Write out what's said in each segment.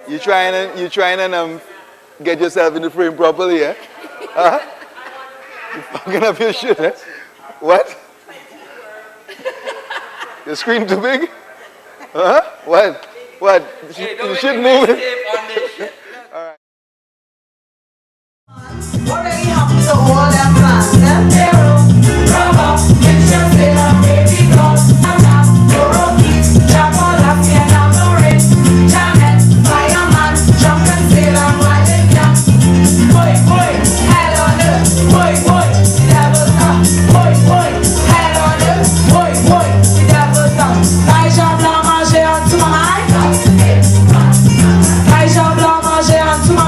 You trying and get yourself in the frame properly, eh? Huh? You fucking up your shit, eh? What? Your screen too big? Huh? What? What? Hey, you should move it. All right. What are you up to all that plans? Rubber, get your sailor, baby, go. Louris, Jacola, Sienna, Louris, Janet, fireman, drunken sailor, riding down. Boy, boy, head on it. Boy, boy, the devil's up. Boy, boy, head on it. Boy, boy, the devil's up. Taïja blanc mangé en tout ma Taïja blanc mangé en tout ma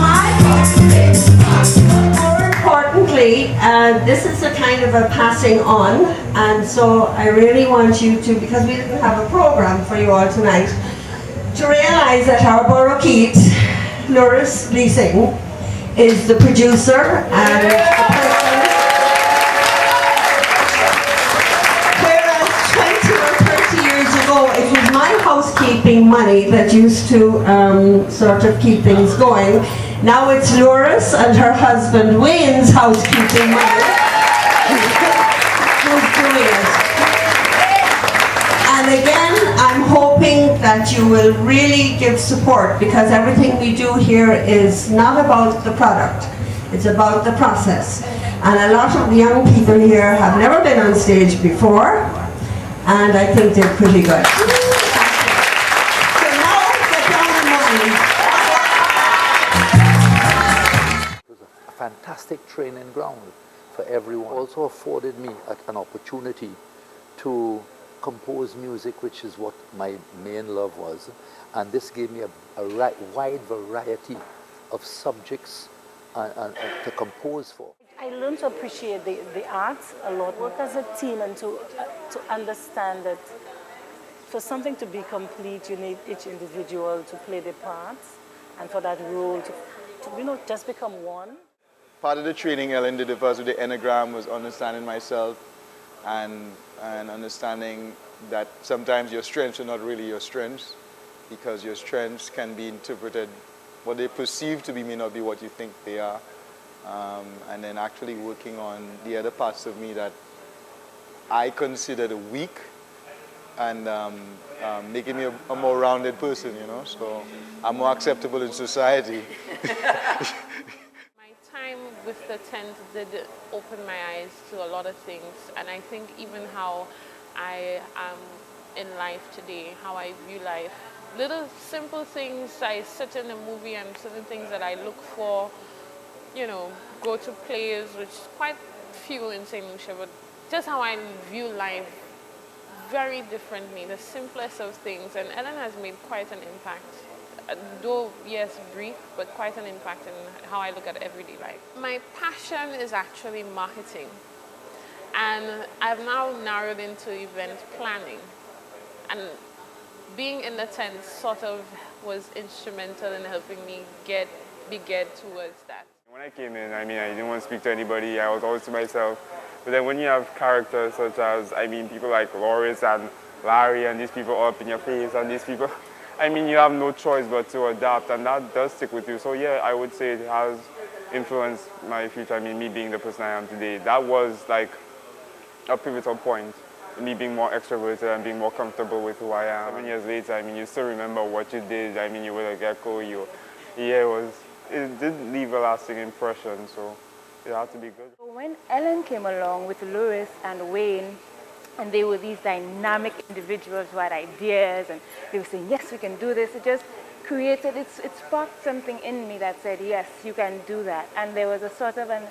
this is a kind of a passing on, and so I really want you to, because we didn't have a program for you all tonight, to realize that our Borokit, Louris Leasing, is the producer and the person. Whereas 20 or 30 years ago, it was my housekeeping money that used to sort of keep things going. Now it's Louris and her husband Wayne's housekeeping money who's doing it. And again, I'm hoping that you will really give support, because everything we do here is not about the product, it's about the process. And a lot of the young people here have never been on stage before, and I think they're pretty good. Fantastic training ground for everyone. Also afforded me an opportunity to compose music, which is what my main love was, and this gave me a wide variety of subjects to compose for. I learned to appreciate the arts a lot, work as a team, and to understand that for something to be complete, you need each individual to play their parts, and for that role to just become one. Part of the training Ellen did with us with the Enneagram was understanding myself and understanding that sometimes your strengths are not really your strengths, because your strengths can be interpreted, what they perceive to be may not be what you think they are. And then actually working on the other parts of me that I considered weak, and making me a more rounded person, you know, so I'm more acceptable in society. Time with the tent did open my eyes to a lot of things, and I think even how I am in life today, how I view life, little simple things. I sit in a movie and certain things that I look for, you know, go to plays, which is quite few in St. Lucia, but just how I view life very differently, the simplest of things, and Ellen has made quite an impact. Though, yes, brief, but quite an impact in how I look at everyday life. My passion is actually marketing, and I've now narrowed into event planning, and being in the tent sort of was instrumental in helping me be geared towards that. When I came in, I didn't want to speak to anybody. I was always to myself. But then when you have characters such as, people like Louris and Larry, and these people all up in your face, and these people, you have no choice but to adapt, and that does stick with you. So yeah, I would say it has influenced my future. Me being the person I am today. That was like a pivotal point. Me being more extroverted and being more comfortable with who I am. 7 years later, you still remember what you did. You were a gecko. It did leave a lasting impression. So it had to be good. When Ellen came along with Louris and Wayne, and they were these dynamic individuals who had ideas, and they were saying, yes, we can do this. It just created, it sparked something in me that said, yes, you can do that. And there was a sort of an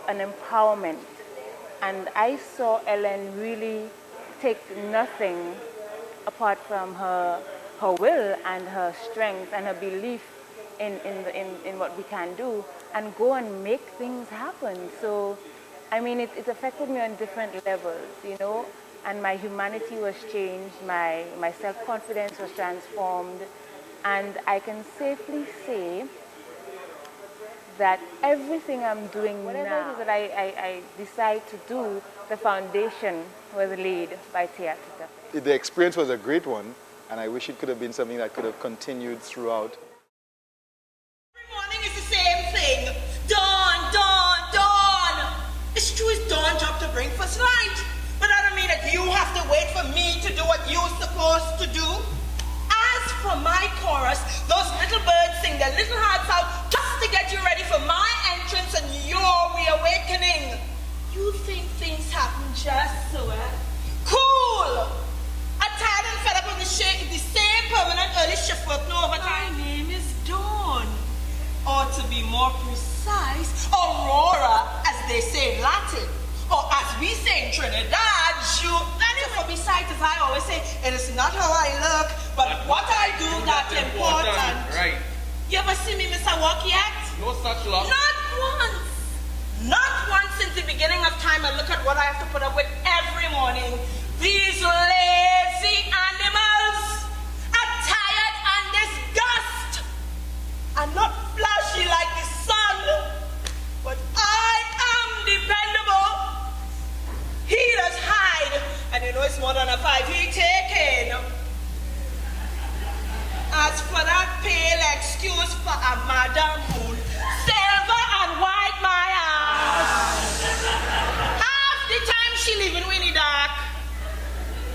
empowerment. And I saw Ellen really take nothing apart from her will and her strength and her belief in what we can do, and go and make things happen. So it affected me on different levels, and my humanity was changed, my self-confidence was transformed, and I can safely say that everything I'm doing now, that I decide to do, the foundation was laid by Teyat Toutafe. The experience was a great one, and I wish it could have been something that could have continued throughout. bring first lines. But I don't mean that you have to wait for me to do what you're supposed to do. As for my chorus, those little birds sing their little hearts out just to get you ready for my entrance and your reawakening. You think things happen just so, eh? Cool! I'm tired and fed up of the same permanent early shift work, no overtime. My name is Dawn. Or to be more precise, Aurora, as they say in Latin. Or as we say in Trinidad, for besides, as I always say, it is not how I look, but what I do that's important. Right. You ever see me miss a walk yet? No such luck. Not once. Not once since the beginning of time. I look at what I have to put up with every morning. These lazy animals are tired and disgust. I'm not flashy like the sun, but I am dependable. He does hide, and you know it's more than a 5 he taking. As for that pale excuse for a Madam Moon, silver and white my ass. Half the time she leaving Winnie dark.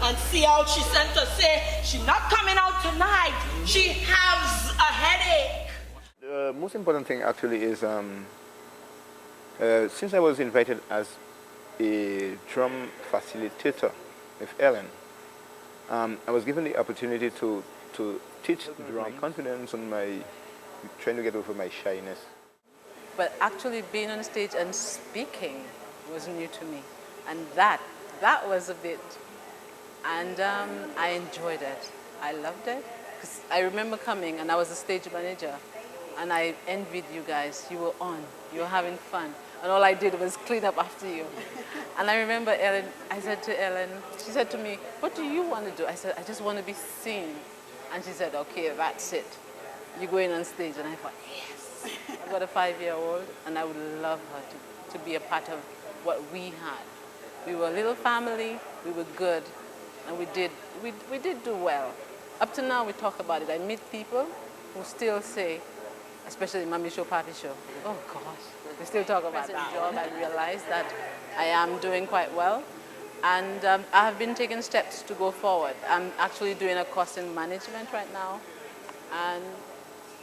And see how she sent to say she not coming out tonight. She has a headache. The most important thing actually is since I was invited as a drum facilitator with Helen, I was given the opportunity to teach drum, confidence on trying to get over my shyness. But actually being on stage and speaking was new to me. And that was a bit, and I enjoyed it. I loved it. Because I remember coming and I was a stage manager and I envied you guys. You were on, you were having fun. And all I did was clean up after you. And I remember Ellen, I said to Ellen, she said to me, what do you want to do? I said, I just want to be seen. And she said, okay, that's it. You're going on stage. And I thought, yes. I've got a 5-year-old and I would love her to be a part of what we had. We were a little family, we were good, and we did do well. Up to now we talk about it. I meet people who still say, especially Mommy Show, Papi Show, oh gosh, we still talk about that job. I realize that I am doing quite well. And I have been taking steps to go forward. I'm actually doing a course in management right now. And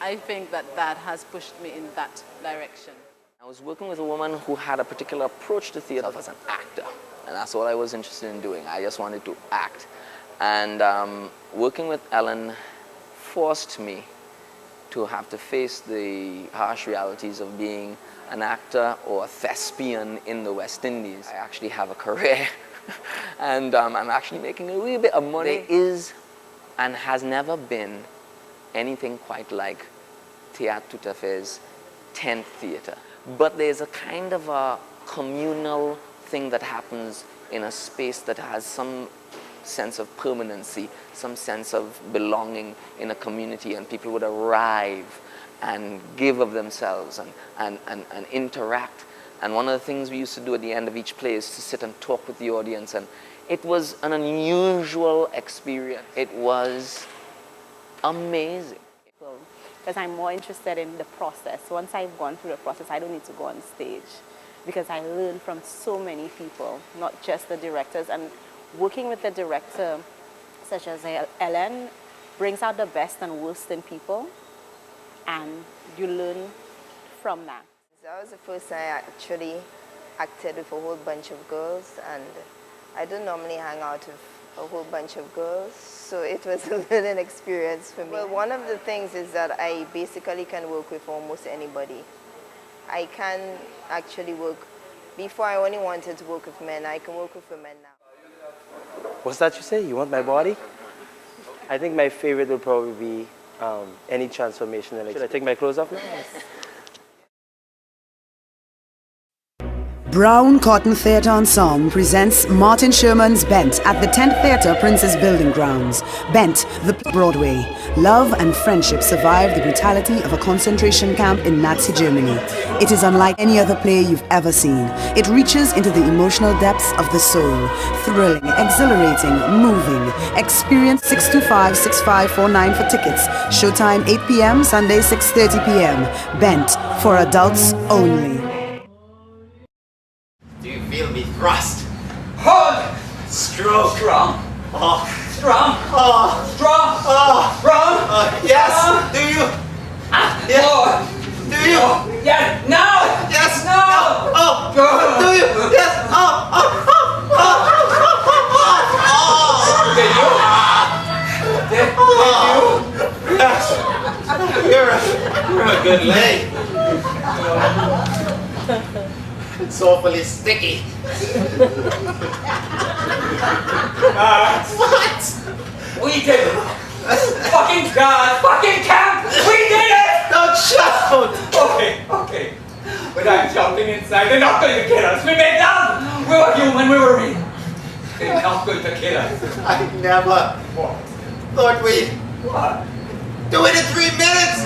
I think that has pushed me in that direction. I was working with a woman who had a particular approach to theater as an actor. And that's all I was interested in doing. I just wanted to act. And working with Ellen forced me to have to face the harsh realities of being an actor or a thespian in the West Indies. I actually have a career. And I'm actually making a wee bit of money. There is and has never been anything quite like Teyat Toutafe's tent theater. But there's a kind of a communal thing that happens in a space that has some sense of permanency, some sense of belonging in a community, and people would arrive and give of themselves and interact. And one of the things we used to do at the end of each play is to sit and talk with the audience, and it was an unusual experience. It was amazing. Because I'm more interested in the process. Once I've gone through the process, I don't need to go on stage because I learn from so many people, not just the directors. And working with the director, such as Ellen, brings out the best and worst in people, and you learn from that. That was the first time I actually acted with a whole bunch of girls, and I don't normally hang out with a whole bunch of girls, so it was a learning experience for me. Well, one of the things is that I basically can work with almost anybody. I can actually work, before I only wanted to work with men, I can work with women now. What's that you say? You want my body? I think my favorite will probably be any transformational experience. Should I take my clothes off now? Brown Cotton Theatre Ensemble presents Martin Sherman's Bent at the 10th Theatre Princess Building Grounds. Bent, the Broadway. Love and friendship survive the brutality of a concentration camp in Nazi Germany. It is unlike any other play you've ever seen. It reaches into the emotional depths of the soul. Thrilling, exhilarating, moving. Experience 625-6549 for tickets. Showtime 8 p.m., Sunday 6:30 p.m. Bent, for adults only. Do you feel me thrust? Hold! Strong. Strong. Strong. Strong. Strong. Yes. Strong. Do you? Yes. More. Do you? Yes. No. Yes. No. Oh. Do you? Yes. Did you? Did you? Yes. You're a good lay. It's awfully sticky. What? We did it. Fucking God. Fucking camp. We did it. Don't shout. Okay. But I'm shouting inside. They're not going to kill us. We made love. We were human. We were real. They're not going to kill us. I never thought we'd do it in 3 minutes.